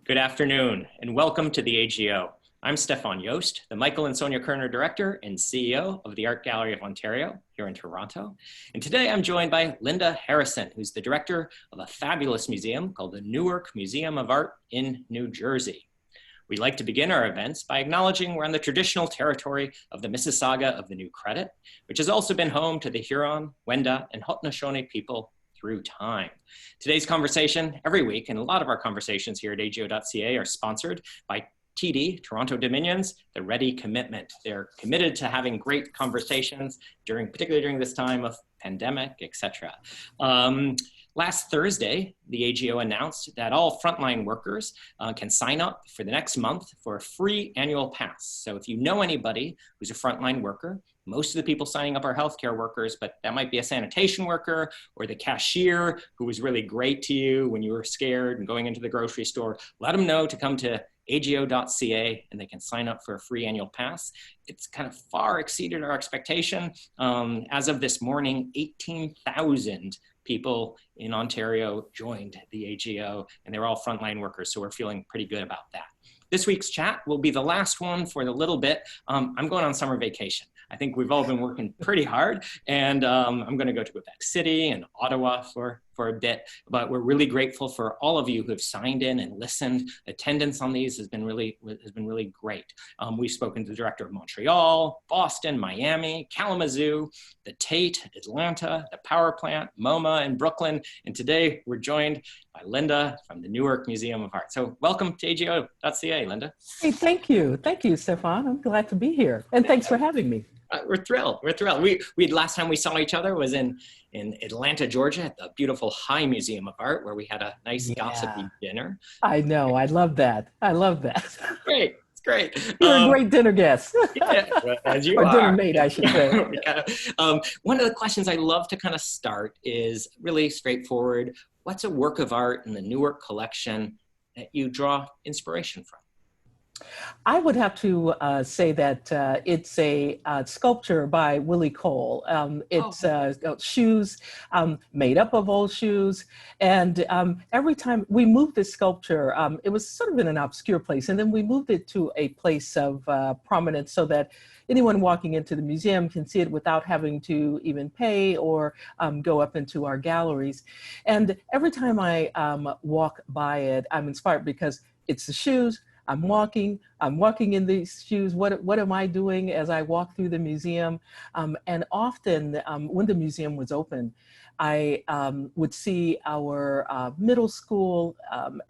Good afternoon, and welcome to the AGO. I'm Stephan Jost, the Michael and Sonja Koerner Director and CEO of the Art Gallery of Ontario here in Toronto. And today I'm joined by Linda Harrison, who's the director of a fabulous museum called the Newark Museum of Art in New Jersey. We like to begin our events by acknowledging we're on the traditional territory of the Mississauga of the New Credit, which has also been home to the Huron, Wendat, and Haudenosaunee people through time. Today's conversation every week, and a lot of our conversations here at AGO.ca are sponsored by TD, Toronto Dominion's The Ready Commitment. They're committed to having great conversations, particularly during this time of pandemic, etc. Last Thursday, the AGO announced that all frontline workers can sign up for the next month for a free annual pass. So if you know anybody who's a frontline worker, most of the people signing up are healthcare workers, but that might be a sanitation worker or the cashier who was really great to you when you were scared and going into the grocery store. Let them know to come to AGO.ca and they can sign up for a free annual pass. It's kind of far exceeded our expectation. As of this morning, 18,000 people in Ontario joined the AGO, and they're all frontline workers, so we're feeling pretty good about that. This week's chat will be the last one for a little bit. I'm going on summer vacation. I think we've all been working pretty hard, and I'm going to go to Quebec City and Ottawa for a bit, but we're really grateful for all of you who have signed in and listened. Attendance on these has been really great. We've spoken to the director of Montreal, Boston, Miami, Kalamazoo, the Tate, Atlanta, the Power Plant, MoMA in Brooklyn, and today we're joined by Linda from the Newark Museum of Art. So welcome to AGO.ca, Linda. Hey, thank you, Stephan. I'm glad to be here, and thanks for having me. We're thrilled. We last time we saw each other was in Atlanta, Georgia, at the beautiful High Museum of Art, where we had a nice gossipy dinner. I know. I love that. Great. It's great. You're a great dinner guest. Yeah, as you or are. Dinner mate, I should say. One of the questions I love to kind of start is really straightforward. What's a work of art in the Newark collection that you draw inspiration from? I would have to say that it's a sculpture by Willie Cole. It's shoes made up of old shoes. And every time we moved this sculpture, it was sort of in an obscure place. And then we moved it to a place of prominence so that anyone walking into the museum can see it without having to even pay or go up into our galleries. And every time I walk by it, I'm inspired because it's the shoes. I'm walking in these shoes. What am I doing as I walk through the museum? And often when the museum was open, I would see our middle school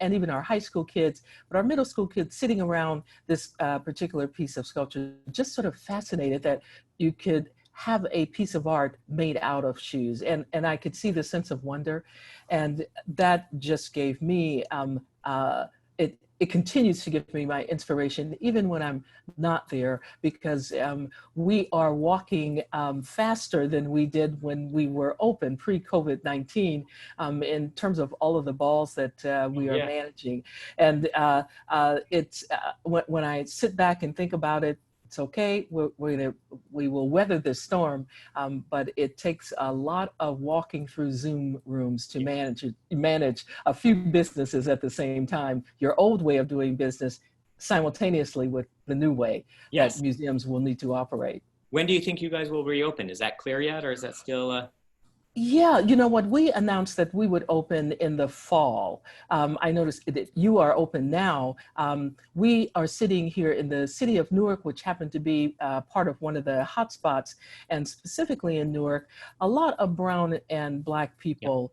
and even our high school kids, but our middle school kids sitting around this particular piece of sculpture, just sort of fascinated that you could have a piece of art made out of shoes. And I could see the sense of wonder. And that just gave me, it continues to give me my inspiration, even when I'm not there, because we are walking faster than we did when we were open pre-COVID-19 in terms of all of the balls that we are managing. And it's when I sit back and think about it, it's okay, we will weather this storm, but it takes a lot of walking through Zoom rooms to manage a few businesses at the same time, your old way of doing business simultaneously with the new way that museums will need to operate. When do you think you guys will reopen? Is that clear yet, or is that still... Yeah, you know what, we announced that we would open in the fall. I noticed that you are open now. We are sitting here in the city of Newark, which happened to be part of one of the hotspots, and specifically in Newark, a lot of brown and Black people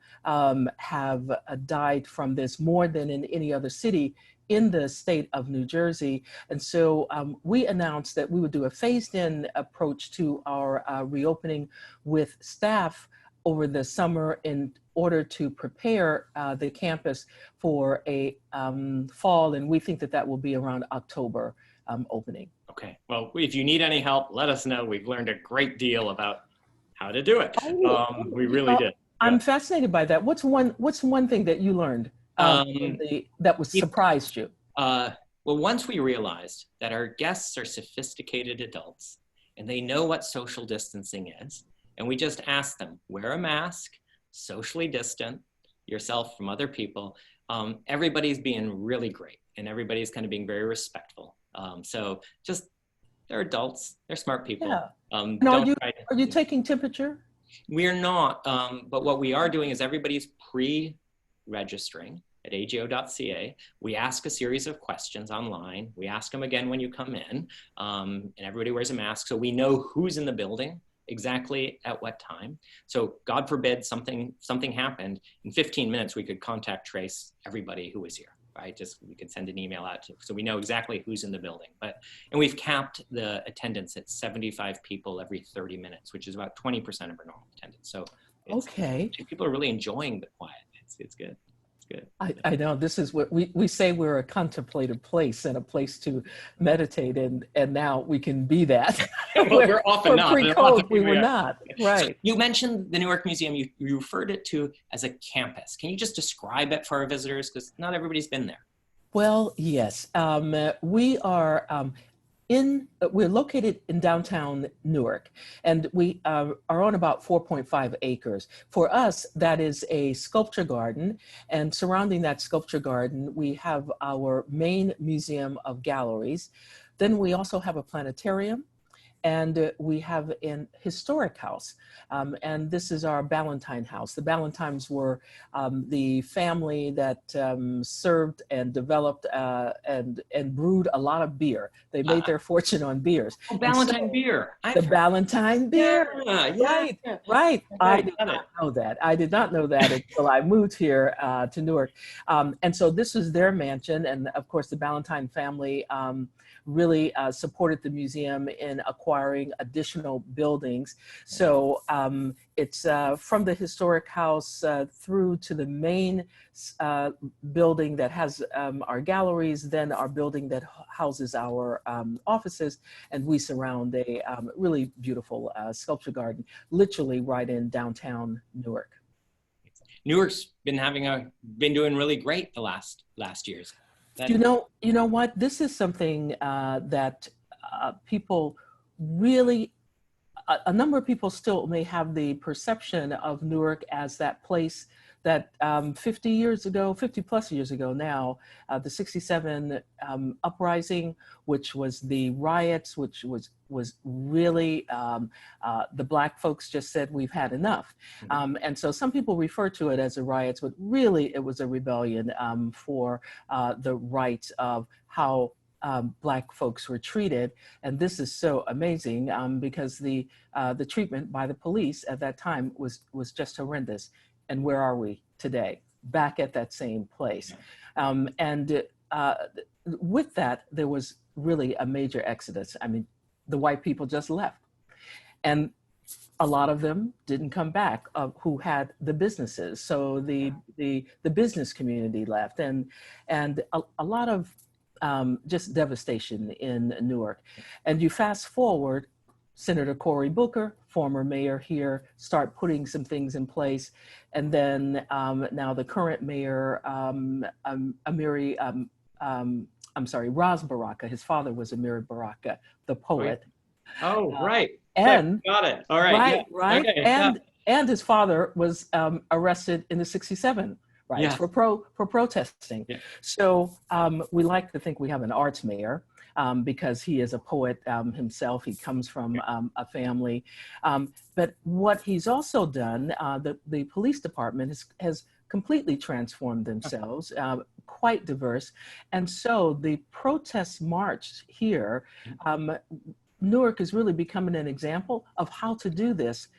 have died from this more than in any other city in the state of New Jersey. And so we announced that we would do a phased-in approach to our reopening with staff over the summer in order to prepare the campus for a fall, and we think that that will be around October opening. Okay, well, if you need any help, let us know. We've learned a great deal about how to do it. We really did. I'm fascinated by that. What's one thing that you learned that was surprised you? Well, once we realized that our guests are sophisticated adults and they know what social distancing is, and we just asked them, wear a mask, socially distant yourself from other people, everybody's being really great and everybody's kind of being very respectful. So just, they're adults, they're smart people. Yeah. And are you taking temperature? We're not, but what we are doing is everybody's pre-registering at ago.ca. We ask a series of questions online. We ask them again when you come in, and everybody wears a mask, so we know who's in the building exactly at what time. So God forbid something happened, in 15 minutes we could contact trace everybody who was here, right? Just we could send an email out to, so we know exactly who's in the building. And we've capped the attendance at 75 people every 30 minutes, which is about 20% of our normal attendance. So okay, people are really enjoying the quiet. It's good. Good. I know this is what we say, we're a contemplative place and a place to meditate, and now we can be that. Well, we're often not. Pre-COVID, we were not. Right. So you mentioned the Newark Museum. You referred it to as a campus. Can you just describe it for our visitors? Because not everybody's been there. Well, yes. We are we're located in downtown Newark, and we are on about 4.5 acres. For us, that is a sculpture garden, and surrounding that sculpture garden, we have our main museum of galleries. Then we also have a planetarium, and we have an historic house, and this is our Ballantine house. The Ballantines were the family that served and developed and brewed a lot of beer. They made their fortune on beers. Oh, Ballantine beer. The Ballantine beer. Yeah, right. I did not know that. I did not know that until I moved here to Newark. And so this is their mansion, and of course the Ballantine family really supported the museum in acquiring additional buildings. So it's from the historic house through to the main building that has our galleries, then our building that houses our offices, and we surround a really beautiful sculpture garden, literally right in downtown Newark. Newark's been doing really great the last years. You know what? This is something that people really, a number of people still may have the perception of Newark as that place that 50 plus years ago now, the 67 uprising, which was the riots, which was really, the Black folks just said, we've had enough. And so some people refer to it as a riots, but really it was a rebellion for the rights of how Black folks were treated. And this is so amazing because the treatment by the police at that time was just horrendous. And where are we today? Back at that same place. And with that, there was really a major exodus. I mean, the white people just left. And a lot of them didn't come back who had the businesses. So the business community left, and a lot of just devastation in Newark. And you fast forward, Senator Cory Booker, former mayor here, start putting some things in place. And then now the current mayor, Ras Baraka, his father was Amiri Baraka, the poet. Oh, right. And got it. All right. Right. Okay, and his father was arrested in the 67 riots for protesting. Yeah. So we like to think we have an arts mayor. Because he is a poet himself. He comes from a family. But what he's also done, the police department has completely transformed themselves, quite diverse. And so the protest march here, Newark is really becoming an example of how to do this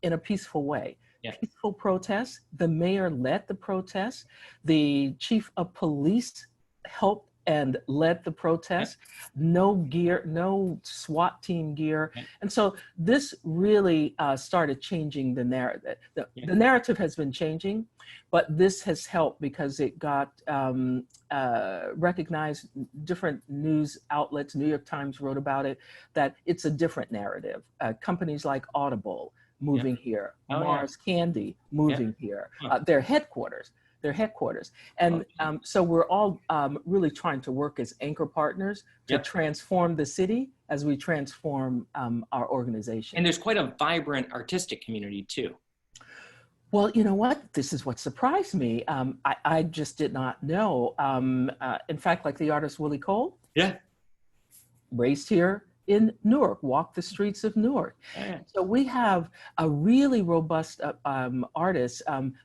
in a peaceful way. Yeah. Peaceful protests. The mayor led the protests. The chief of police helped and led the protest. No gear, no SWAT team gear. And so this really started changing the narrative. The narrative has been changing, but this has helped because it got recognized. Different news outlets, New York Times wrote about it, that it's a different narrative. Companies like Audible moving here, Mars Candy moving here, their headquarters. And so we're all really trying to work as anchor partners to transform the city as we transform our organization. And there's quite a vibrant artistic community too. Well, you know what? This is what surprised me. I just did not know. In fact, like the artist Willie Cole, Yeah. raised here in Newark, walked the streets of Newark. Oh, yeah. So we have a really robust artists,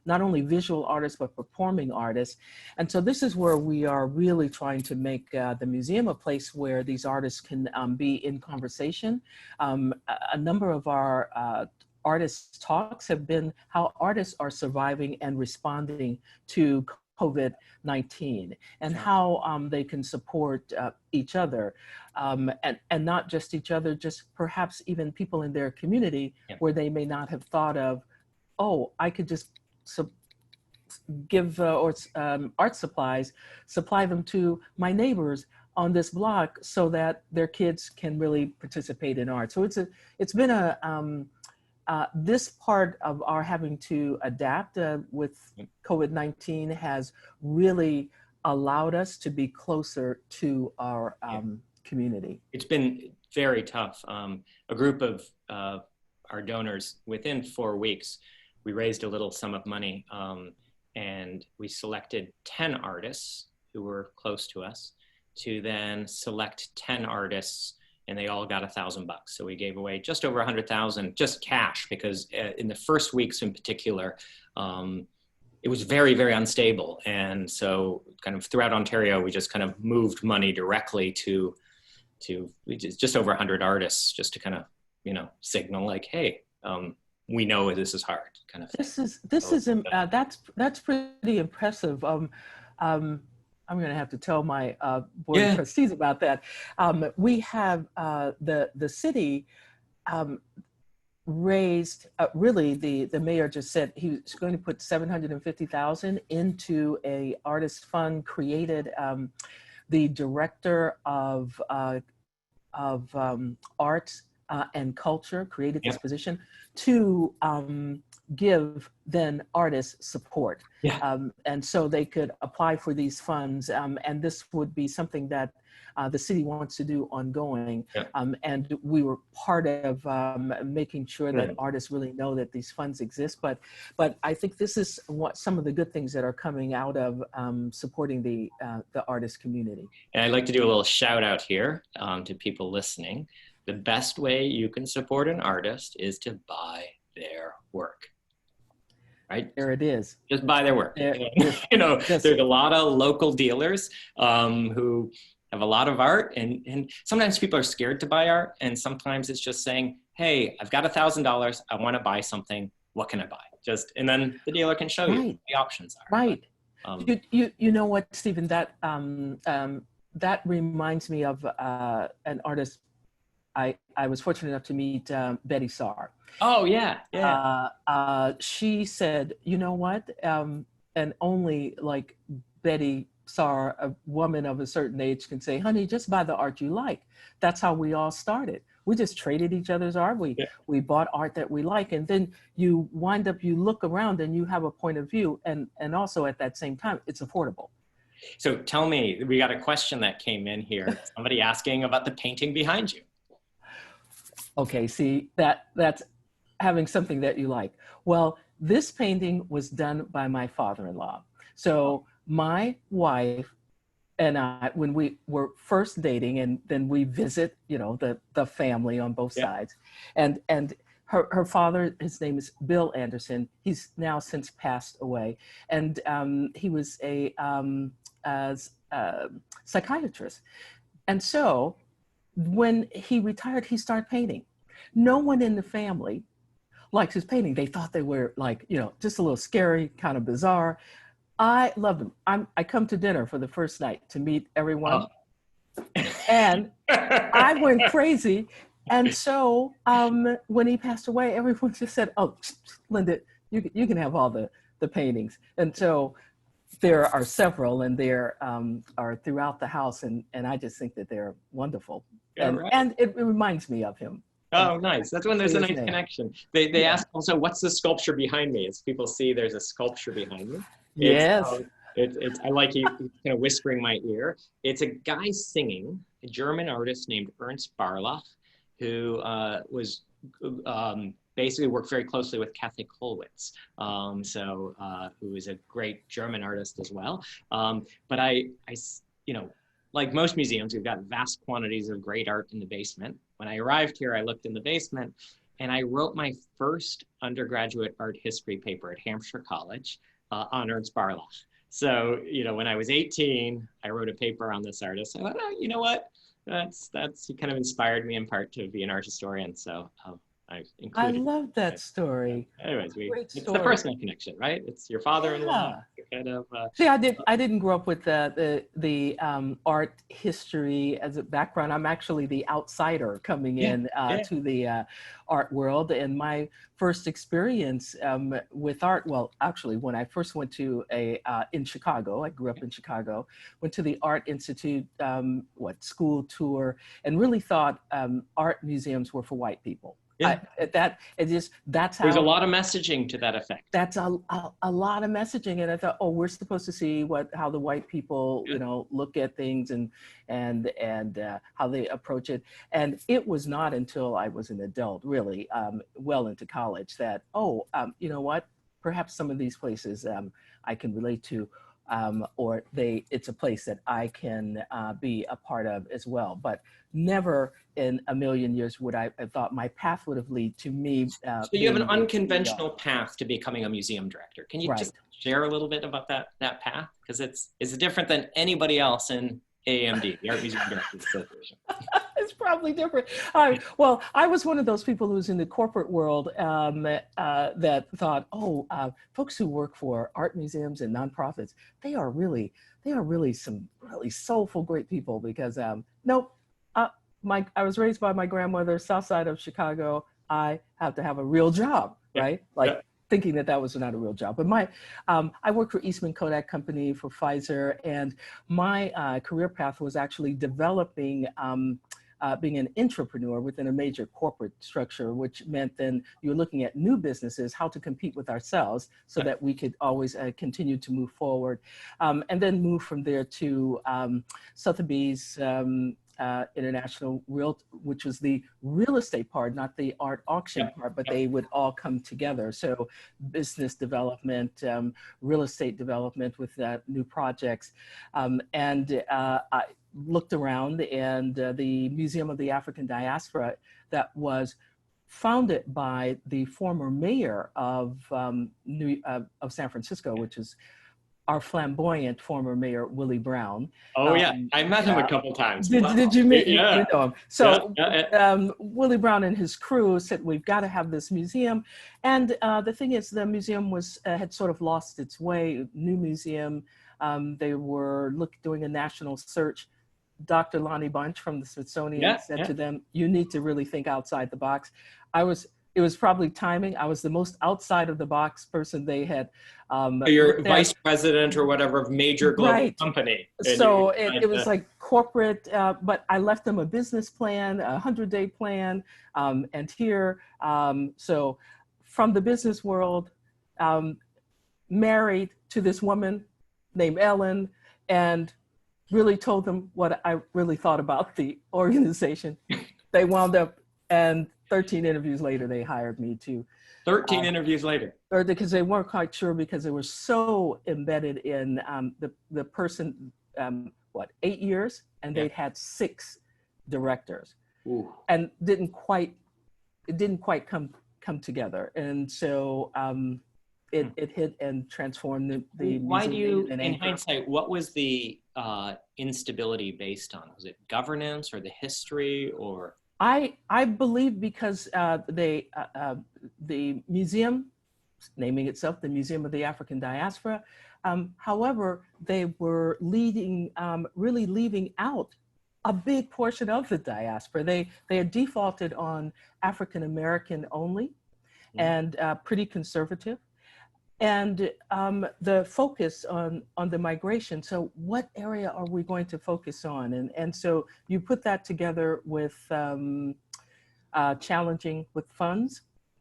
not only visual artists, but performing artists. And so this is where we are really trying to make the museum a place where these artists can be in conversation. A number of our artists' talks have been how artists are surviving and responding to COVID-19 and how they can support each other, and not just each other, just perhaps even people in their community where they may not have thought of, oh, I could just give art supplies, supply them to my neighbors on this block so that their kids can really participate in art. So it's been this part of our having to adapt with COVID-19 has really allowed us to be closer to our community. It's been very tough. A group of our donors, within 4 weeks, we raised a little sum of money, and we selected 10 artists who were close to us to then select 10 artists, and they all got $1,000. So we gave away just over 100,000 just cash, because in the first weeks in particular, it was very, very unstable. And so kind of throughout Ontario, we just kind of moved money directly to just over 100 artists, just to kind of, signal like, hey, we know this is hard. Kind of. That's pretty impressive. I'm going to have to tell my board of trustees about that. We have the city raised, really the mayor just said he was going to put $750,000 into a artist fund created. The director of arts and culture created this position to give then artists support. And so they could apply for these funds. And this would be something that the city wants to do ongoing. And we were part of making sure that artists really know that these funds exist. But I think this is what some of the good things that are coming out of supporting the artist community. And I'd like to do a little shout out here to people listening. The best way you can support an artist is to buy their work. Right? There it is. Just buy their work. There's a lot of local dealers who have a lot of art, and sometimes people are scared to buy art, and sometimes it's just saying, hey, I've got $1,000, I want to buy something, what can I buy? And then the dealer can show you what the options are. Right. You know what, Stephen, that reminds me of an artist I was fortunate enough to meet, Betty Saar. Oh, yeah. She said, you know what? And only like Betty Saar, a woman of a certain age, can say, honey, just buy the art you like. That's how we all started. We just traded each other's art. We bought art that we like. And then you wind up, you look around and you have a point of view. And also at that same time, it's affordable. So tell me, we got a question that came in here. Somebody asking about the painting behind you. Okay, see, that's having something that you like. Well, this painting was done by my father-in-law. So my wife and I, when we were first dating, and then we visit, the family on both sides, and her father, his name is Bill Anderson. He's now since passed away, and he was a psychiatrist, and so when he retired, he started painting. No one in the family liked his painting. They thought they were like, just a little scary, kind of bizarre. I loved him. I come to dinner for the first night to meet everyone. And I went crazy. And so when he passed away, everyone just said, oh, Linda, you can have all the paintings. And so there are several, and there are throughout the house. And I just think that they're wonderful. And it reminds me of him. Oh, nice. That's when there's a nice connection. They ask also, what's the sculpture behind me? As people see, there's a sculpture behind me. Yes. I like you kind of whispering my ear. It's a guy singing, a German artist named Ernst Barlach, who was basically worked very closely with Kathy Kollwitz, who is a great German artist as well. But you know, like most museums, we've got vast quantities of great art in the basement. When I arrived here, I looked in the basement and I wrote my first undergraduate art history paper at Hampshire College on Ernst Barlach. So, you know, when I was 18, I wrote a paper on this artist. I thought, oh, you know what? He kind of inspired me in part to be an art historian. So I included. I love that story. Anyways, Great it's story. the personal connection, right? It's your father-in-law. Yeah. Kind of. See, I didn't grow up with the art history as a background. I'm actually the outsider coming in to the art world, and my first experience with art. Well, actually, when I first went to in Chicago, I grew up in Chicago. Went to the Art Institute school tour, and really thought art museums were for white people. Yeah. That's how. There's a lot of messaging to that effect. That's a lot of messaging, and I thought, oh, we're supposed to see how the white people, you know, look at things and how they approach it. And it was not until I was an adult, really, well into college, that you know what, perhaps some of these places I can relate to, or it's a place that I can be a part of as well. But never in a million years would I have thought my path would have led to me. So you have an unconventional path to becoming a museum director. Can you just share a little bit about that path? Because it's different than anybody else in AMD, the Art Museum Directors Association. It's probably different. Well, I was one of those people who was in the corporate world that thought, folks who work for art museums and nonprofits, they are really some really soulful, great people. Because nope, I was raised by my grandmother, south side of Chicago. I have to have a real job, right? Thinking that was not a real job. But I worked for Eastman Kodak company, for Pfizer, and my career path was actually developing, being an entrepreneur within a major corporate structure, which meant then you're looking at new businesses, how to compete with ourselves so that we could always continue to move forward. And then move from there to Sotheby's International which was the real estate part, not the art auction part, but they would all come together. So business development, real estate development with new projects. I looked around, and the Museum of the African Diaspora, that was founded by the former mayor of San Francisco, which is our flamboyant former mayor, Willie Brown. Oh yeah, I met him a couple times. Did you meet? Yeah. You know him. So Willie Brown and his crew said, we've got to have this museum. And the thing is, the museum had sort of lost its way. New museum. They were doing a national search. Dr. Lonnie Bunch from the Smithsonian said to them, you need to really think outside the box. It was probably timing. I was the most outside of the box person they had. You're vice president or whatever of major global company. So it was like corporate, but I left them a business plan, a 100-day plan. And here, so from the business world, married to this woman named Ellen, and really told them what I really thought about the organization. They wound up, and 13 interviews later, they hired me to. 13 interviews later. Because they weren't quite sure, because they were so embedded in the person, 8 years, and they'd had 6 directors. Ooh. And it didn't quite come together. And so it hit and transformed the Why do you, in hindsight, what was the instability based on? Was it governance or the history, or? I believe because the museum, naming itself the Museum of the African Diaspora, however, they were really leaving out a big portion of the diaspora. They had defaulted on African American only, and pretty conservative. And the focus on the migration. So what area are we going to focus on? And so you put that together with challenging with funds,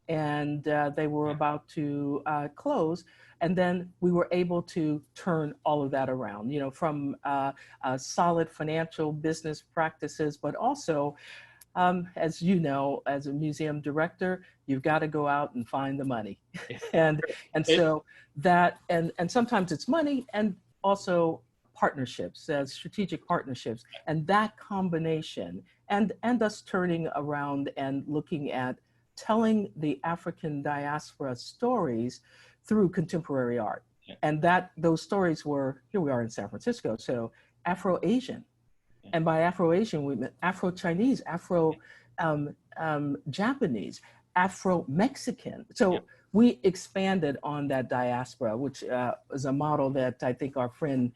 and they were about to close. And then we were able to turn all of that around, you know, from solid financial business practices, but also as you know, as a museum director, you've got to go out and find the money. and so that, and sometimes it's money and also partnerships, strategic partnerships, and that combination, and us turning around and looking at telling the African diaspora stories through contemporary art. Yeah. And that those stories were, here we are in San Francisco, so Afro-Asian. And by Afro-Asian, we meant Afro-Chinese, Afro-Japanese, Afro-Mexican. So we expanded on that diaspora, which is a model that I think our friend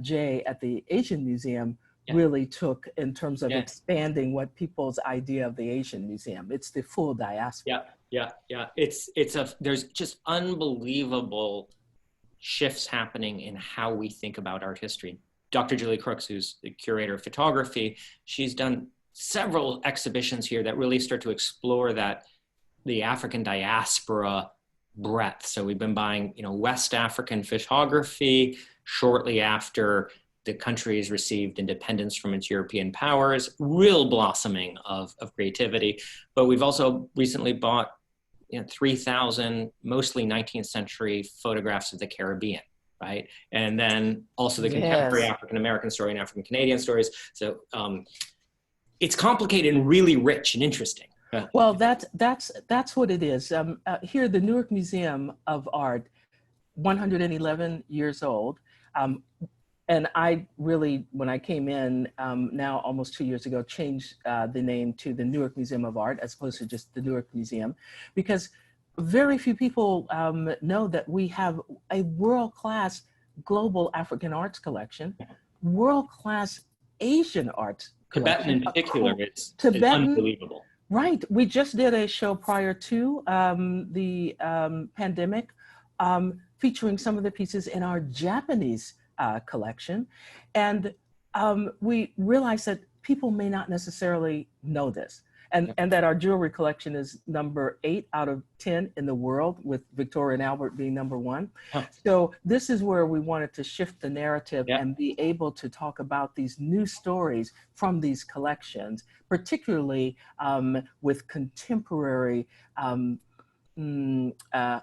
Jay at the Asian Museum really took in terms of expanding what people's idea of the Asian Museum. It's the full diaspora. There's just unbelievable shifts happening in how we think about art history. Dr. Julie Crooks, who's the curator of photography, she's done several exhibitions here that really start to explore the African diaspora breadth. So we've been buying, West African photography shortly after the country's received independence from its European powers, real blossoming of creativity. But we've also recently bought 3,000 mostly 19th century photographs of the Caribbean. Right. And then also the contemporary African-American story and African-Canadian stories. So it's complicated and really rich and interesting. Well, that's what it is. Here at the Newark Museum of Art, 111 years old. And I really, when I came in now almost 2 years ago, changed the name to the Newark Museum of Art as opposed to just the Newark Museum, because very few people know that we have a world-class global African arts collection, world-class Asian arts collection. Tibetan in particular is unbelievable. Right. We just did a show prior to the pandemic featuring some of the pieces in our Japanese collection. And we realized that people may not necessarily know this. And that our jewelry collection is number 8 out of 10 in the world, with Victoria and Albert being number 1. So this is where we wanted to shift the narrative and be able to talk about these new stories from these collections, particularly with contemporary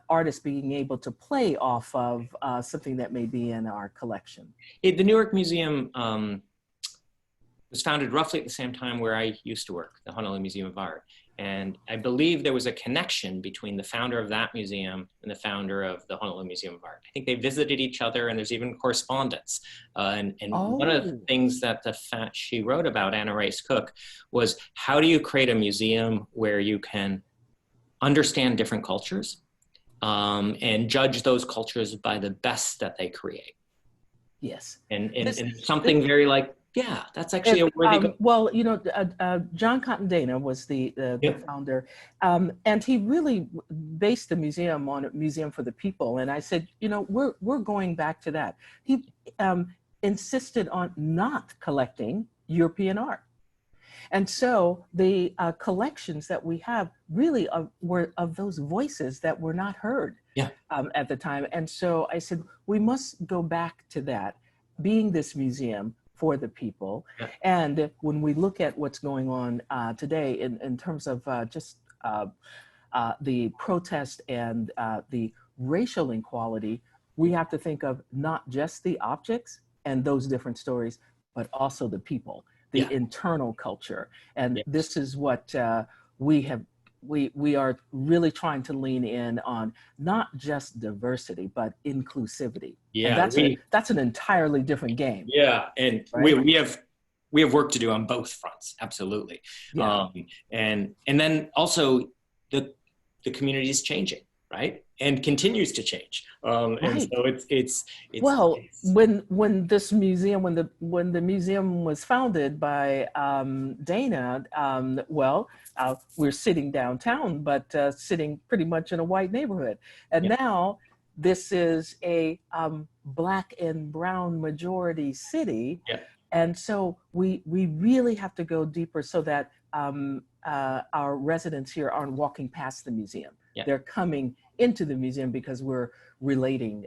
artists being able to play off of something that may be in our collection. The Newark Museum was founded roughly at the same time where I used to work, the Honolulu Museum of Art. And I believe there was a connection between the founder of that museum and the founder of the Honolulu Museum of Art. I think they visited each other, and there's even correspondence. One of the things that she wrote about, Anna Rice Cook, was how do you create a museum where you can understand different cultures and judge those cultures by the best that they create. Yes. And something very like, that's actually a worthy goal. Well, John Cotton Dana was the founder, and he really based the museum on a museum for the people. And I said, we're going back to that. He insisted on not collecting European art. And so the collections that we have really were of those voices that were not heard at the time. And so I said, we must go back to that, being this museum for the people. And when we look at what's going on today in terms of just the protest and the racial inequality, we have to think of not just the objects and those different stories, but also the people, the internal culture. And this is what we are really trying to lean in on, not just diversity, but inclusivity. Yeah, and that's an entirely different game. Yeah, and right? we have work to do on both fronts, absolutely. Yeah. And then also the community is changing, right? And continues to change. And so it's well, when this museum, when the museum was founded by Dana, we're sitting downtown, but sitting pretty much in a white neighborhood. And now this is a Black and brown majority city. Yeah. And so we really have to go deeper so that our residents here aren't walking past the museum. Yeah. They're coming into the museum because we're relating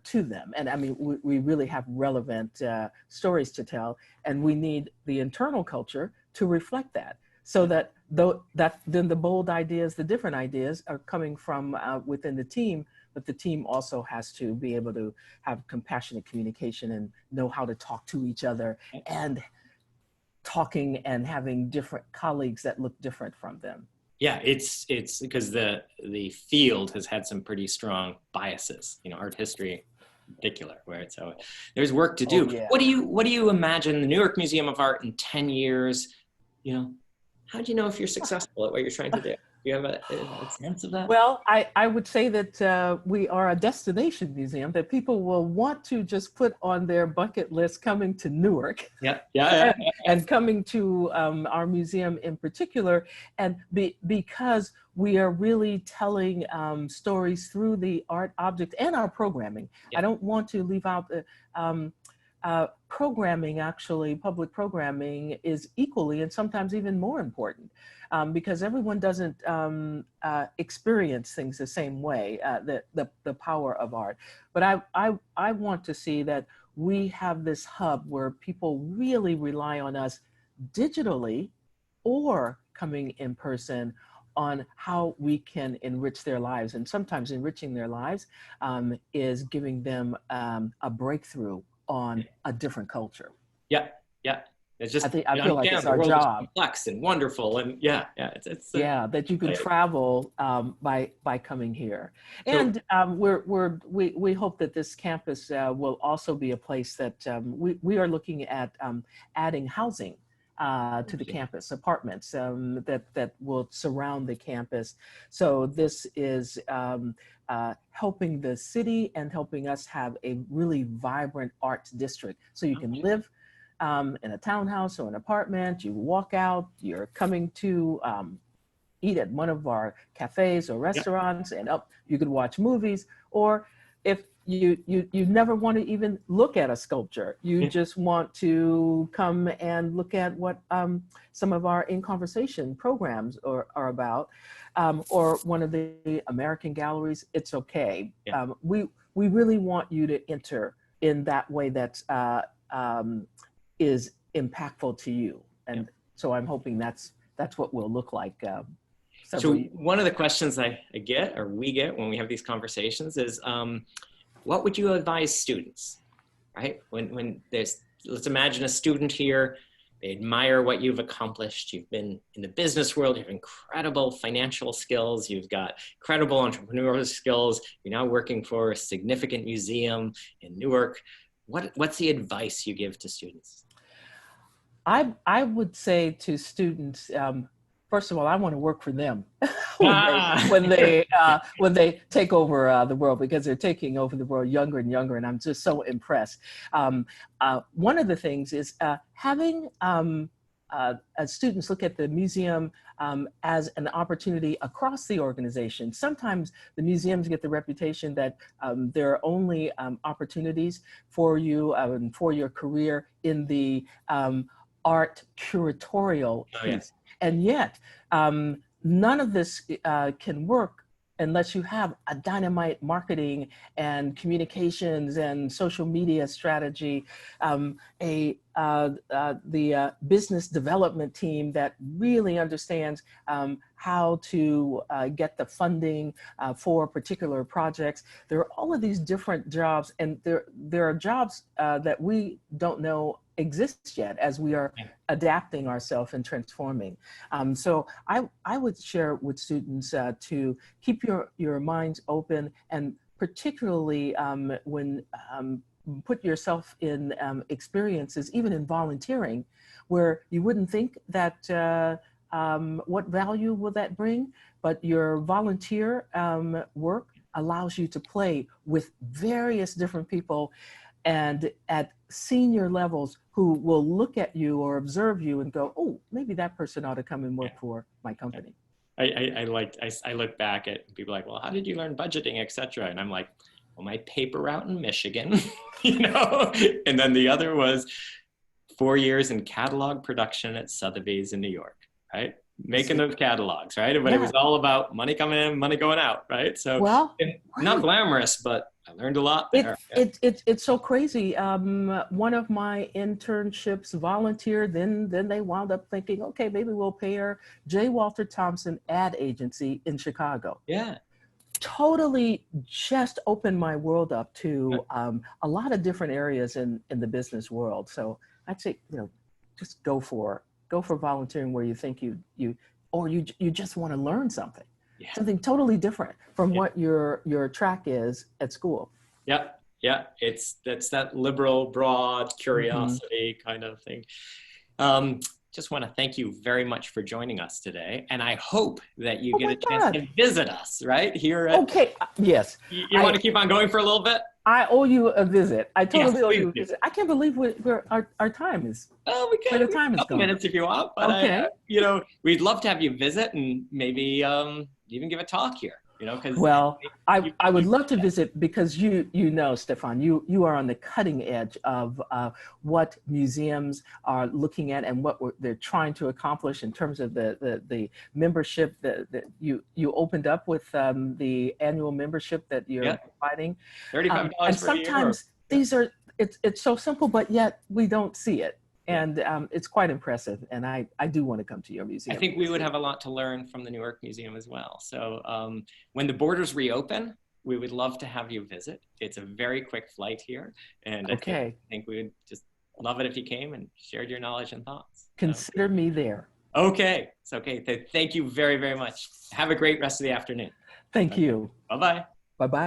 to them. And I mean, we really have relevant stories to tell, and we need the internal culture to reflect that. so that then the bold ideas, the different ideas are coming from within the team, but the team also has to be able to have compassionate communication and know how to talk to each other, and talking and having different colleagues that look different from them. Yeah, it's because the field has had some pretty strong biases, art history in particular, where so there's work to do. Oh, yeah. What do you imagine the Newark Museum of Art in 10 years? How do you know if you're successful at what you're trying to do? Do you have a sense of that? Well, I would say that we are a destination museum that people will want to just put on their bucket list coming to Newark. Yeah. And coming to our museum in particular, and because we are really telling stories through the art object and our programming. I don't want to leave out the programming. Actually, public programming is equally and sometimes even more important, because everyone doesn't experience things the same way, the power of art. But I want to see that we have this hub where people really rely on us digitally or coming in person on how we can enrich their lives. And sometimes enriching their lives is giving them a breakthrough on a different culture. Yeah. It's just, I feel like it's our job. Complex and wonderful, and it's that you can travel by coming here, and we hope that this campus will also be a place that we are looking at adding housing to the campus, apartments that will surround the campus. So this is helping the city and helping us have a really vibrant arts district. So you can live in a townhouse or an apartment, you walk out, you're coming to eat at one of our cafes or restaurants, and you could watch movies, or if you never want to even look at a sculpture, you just want to come and look at what some of our In Conversation programs are about, or one of the American galleries, it's okay. We really want you to enter in that way that is impactful to you. And so I'm hoping that's what we'll look like. So one of the questions we get when we have these conversations is, what would you advise students, right? When let's imagine a student here, they admire what you've accomplished. You've been in the business world, you have incredible financial skills, you've got incredible entrepreneurial skills, you're now working for a significant museum in Newark. What's the advice you give to students? I would say to students, first of all, I want to work for them when they take over the world, because they're taking over the world younger and younger, and I'm just so impressed. One of the things is having students look at the museum as an opportunity across the organization. Sometimes the museums get the reputation that there are only opportunities for you and for your career in the art curatorial piece. And yet, none of this can work unless you have a dynamite marketing and communications and social media strategy, the business development team that really understands how to get the funding for particular projects. There are all of these different jobs, and there are jobs that we don't know exist yet as we are adapting ourselves and transforming. So I would share with students to keep your minds open, and particularly when put yourself in experiences, even in volunteering, where you wouldn't think that what value will that bring, but your volunteer work allows you to play with various different people and at senior levels who will look at you or observe you and go, oh, maybe that person ought to come and work for my company. I look back at people like, well, how did you learn budgeting, et cetera? And I'm like, well, my paper route in Michigan, and then the other was 4 years in catalog production at Sotheby's in New York, right? Making those catalogs, right? But it was all about money coming in, money going out, right? So not glamorous, but I learned a lot there. It's so crazy. One of my internships volunteered, then they wound up thinking, okay, maybe we'll pay her. J. Walter Thompson ad agency in Chicago. Yeah. Totally just opened my world up to a lot of different areas in the business world. So I'd say, just go for volunteering where you think you just want to learn something. Yeah. Something totally different from what your track is at school. Yeah, yeah, that's that liberal, broad curiosity kind of thing. Just want to thank you very much for joining us today, and I hope that you get a chance to visit us right here. Yes. You want to keep on going for a little bit? I owe you a visit. I totally owe you a visit. I can't believe where our time is. Oh, we can. Where the time is gone. Minutes if you want, but okay. We'd love to have you visit and maybe even give a talk here. Well, I would love to visit because Stephan, you are on the cutting edge of what museums are looking at and what they're trying to accomplish in terms of the membership that you opened up with the annual membership that you're providing. $35 and sometimes these are it's so simple, but yet we don't see it. And it's quite impressive, and I do want to come to your museum. I think we would have a lot to learn from the Newark Museum as well. So when the borders reopen, we would love to have you visit. It's a very quick flight here, and I think we would just love it if you came and shared your knowledge and thoughts. Consider me there. Okay, it's okay. Thank you very, very much. Have a great rest of the afternoon. Thank you. Bye-bye. Bye-bye.